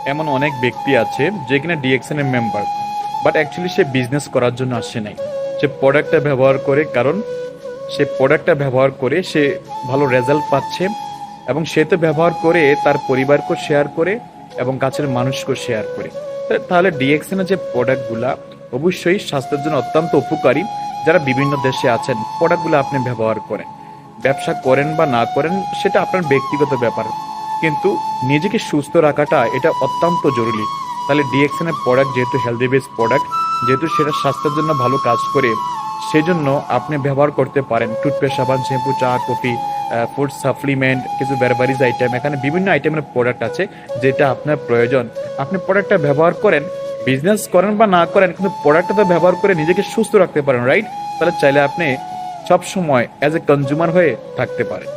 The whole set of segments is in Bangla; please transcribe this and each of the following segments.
এমন অনেক ব্যক্তি আছে যে কিনা ডিএক্সএন এর member, but actually say business করার জন্য আসে নাই। সে প্রোডাক্টটা ব্যবহার করে, কারণ সে প্রোডাক্টটা ব্যবহার করে সে ভালো রেজাল্ট পাচ্ছে এবং সে তো ব্যবহার করে তার পরিবারকে শেয়ার করে এবং কাছের মানুষকে শেয়ার করে। তাহলে ডিএক্সএন এর যে প্রোডাক্টগুলা অবশ্যই স্বাস্থ্যের জন্য অত্যন্ত উপকারী। যারা বিভিন্ন দেশে আছেন, প্রোডাক্টগুলো আপনি ব্যবহার করেন, ব্যবসা করেন বা না করেন সেটা আপনার ব্যক্তিগত ব্যাপার, কিন্তু নিজেকে সুস্থ রাখাটা এটা অত্যন্ত জরুরি। তাহলে ডিএক্সএন এর প্রোডাক্ট যেহেতু হেলদি বেস প্রোডাক্ট, যেহেতু সেটা স্বাস্থ্যের জন্য ভালো কাজ করে, সেজন্য আপনি ব্যবহার করতে পারেন টুথপেস্ট, সাবান, শ্যাম্পু, চা, কফি, ফুড সাপ্লিমেন্ট, কিছু বেরবারিজ আইটেম। এখানে বিভিন্ন আইটেমের প্রোডাক্ট আছে যেটা আপনার প্রয়োজন। আপনি প্রোডাক্টটা ব্যবহার করেন, বিজনেস করেন বা না করেন, কিন্তু প্রোডাক্টটা তো ব্যবহার করে নিজেকে সুস্থ রাখতে পারেন, রাইট? তাহলে চাইলে আপনি সব সময় অ্যাজ এ কনজিউমার হয়ে থাকতে পারেন।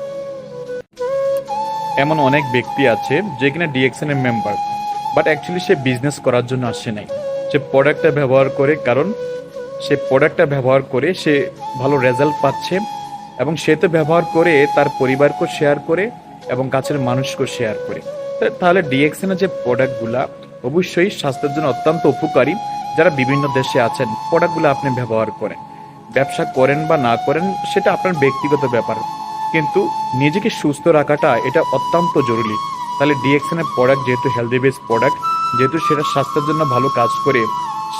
এমন অনেক ব্যক্তি আছে যে কিনা ডিএক্সএন এর member, but actually say business করার জন্য আসে নাই। সে প্রোডাক্টটা ব্যবহার করে, কারণ সে প্রোডাক্টটা ব্যবহার করে সে ভালো রেজাল্ট পাচ্ছে এবং সে তো ব্যবহার করে তার পরিবারকে শেয়ার করে এবং কাছের মানুষকে শেয়ার করে। তাহলে ডিএক্সএন এর যে প্রোডাক্টগুলা অবশ্যই স্বাস্থ্যের জন্য অত্যন্ত উপকারী। যারা বিভিন্ন দেশে আছেন, প্রোডাক্টগুলো আপনি ব্যবহার করেন, ব্যবসা করেন বা না করেন সেটা আপনার ব্যক্তিগত ব্যাপার, কিন্তু নিজেকে সুস্থ রাখাটা এটা অত্যন্ত জরুরি। তাহলে ডিএক্সএন এর প্রোডাক্ট যেহেতু হেলদি বেস প্রোডাক্ট, যেহেতু সেটা স্বাস্থ্যের জন্য ভালো কাজ করে,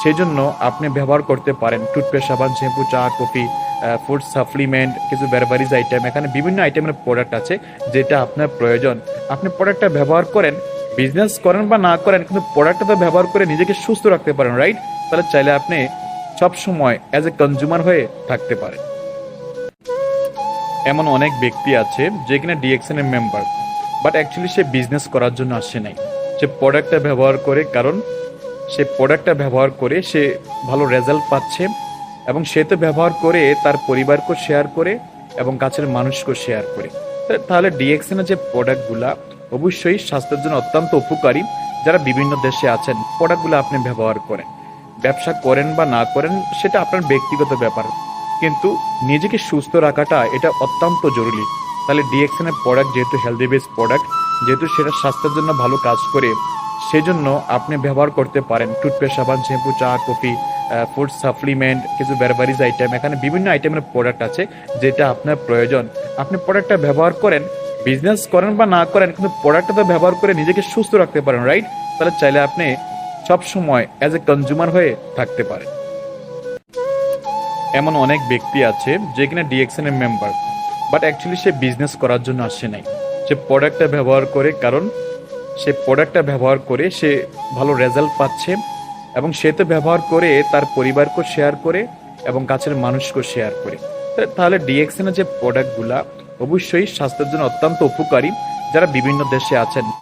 সেজন্য আপনি ব্যবহার করতে পারেন টুথপেস্ট, সাবান, শ্যাম্পু, চা, কফি, ফুড সাপ্লিমেন্ট, কিছু বেরবারিজ আইটেম। এখানে বিভিন্ন আইটেমের প্রোডাক্ট আছে যেটা আপনার প্রয়োজন। আপনি প্রোডাক্টটা ব্যবহার করেন, বিজনেস করেন বা না করেন, কিন্তু প্রোডাক্টটা তো ব্যবহার করে নিজেকে সুস্থ রাখতে পারেন, রাইট? তাহলে চাইলে আপনি সব সময় অ্যাজ এ কনজিউমার হয়ে থাকতে পারেন। এমন অনেক ব্যক্তি আছে যে কিনা ডিএক্সএন এর member, but actually say business করার জন্য আসে নাই। সে প্রোডাক্টটা ব্যবহার করে, কারণ সে প্রোডাক্টটা ব্যবহার করে সে ভালো রেজাল্ট পাচ্ছে এবং সে তো ব্যবহার করে তার পরিবারকে শেয়ার করে এবং কাছের মানুষকে শেয়ার করে। তাহলে ডিএক্সএন এর যে প্রোডাক্টগুলা অবশ্যই স্বাস্থ্যের জন্য অত্যন্ত উপকারী। যারা বিভিন্ন দেশে আছেন, প্রোডাক্টগুলো আপনি ব্যবহার করেন, ব্যবসা করেন বা না করেন সেটা আপনার ব্যক্তিগত ব্যাপার, কিন্তু নিজেকে সুস্থ রাখাটা এটা অত্যন্ত জরুরি। তাহলে ডিএক্সএন এর প্রোডাক্ট যেহেতু হেলদি বেস প্রোডাক্ট, যেহেতু সেটা স্বাস্থ্যের জন্য ভালো কাজ করে, সেজন্য আপনি ব্যবহার করতে পারেন টুথপেস্ট, সাবান, শ্যাম্পু, চা, কফি, ফুড সাপ্লিমেন্ট, কিছু বেরবারিজ আইটেম। এখানে বিভিন্ন আইটেমের প্রোডাক্ট আছে যেটা আপনার প্রয়োজন। আপনি প্রোডাক্টটা ব্যবহার করেন, বিজনেস করেন বা না করেন, কিন্তু প্রোডাক্টটা তো ব্যবহার করে নিজেকে সুস্থ রাখতে পারেন, রাইট? তাহলে চাইলে আপনি সব সময় অ্যাজ এ কনজিউমার হয়ে থাকতে পারেন। এমন অনেক ব্যক্তি আছে যে কিনা ডিএক্সএন এর member, but actually say business করার জন্য আসে নাই। সে প্রোডাক্টটা ব্যবহার করে, কারণ সে প্রোডাক্টটা ব্যবহার করে সে ভালো রেজাল্ট পাচ্ছে এবং সে তো ব্যবহার করে তার পরিবারকে শেয়ার করে এবং কাছের মানুষকে শেয়ার করে। তাহলে ডিএক্সএন এর যে প্রোডাক্টগুলা অবশ্যই স্বাস্থ্যের জন্য অত্যন্ত উপকারী। যারা বিভিন্ন দেশে আছেন,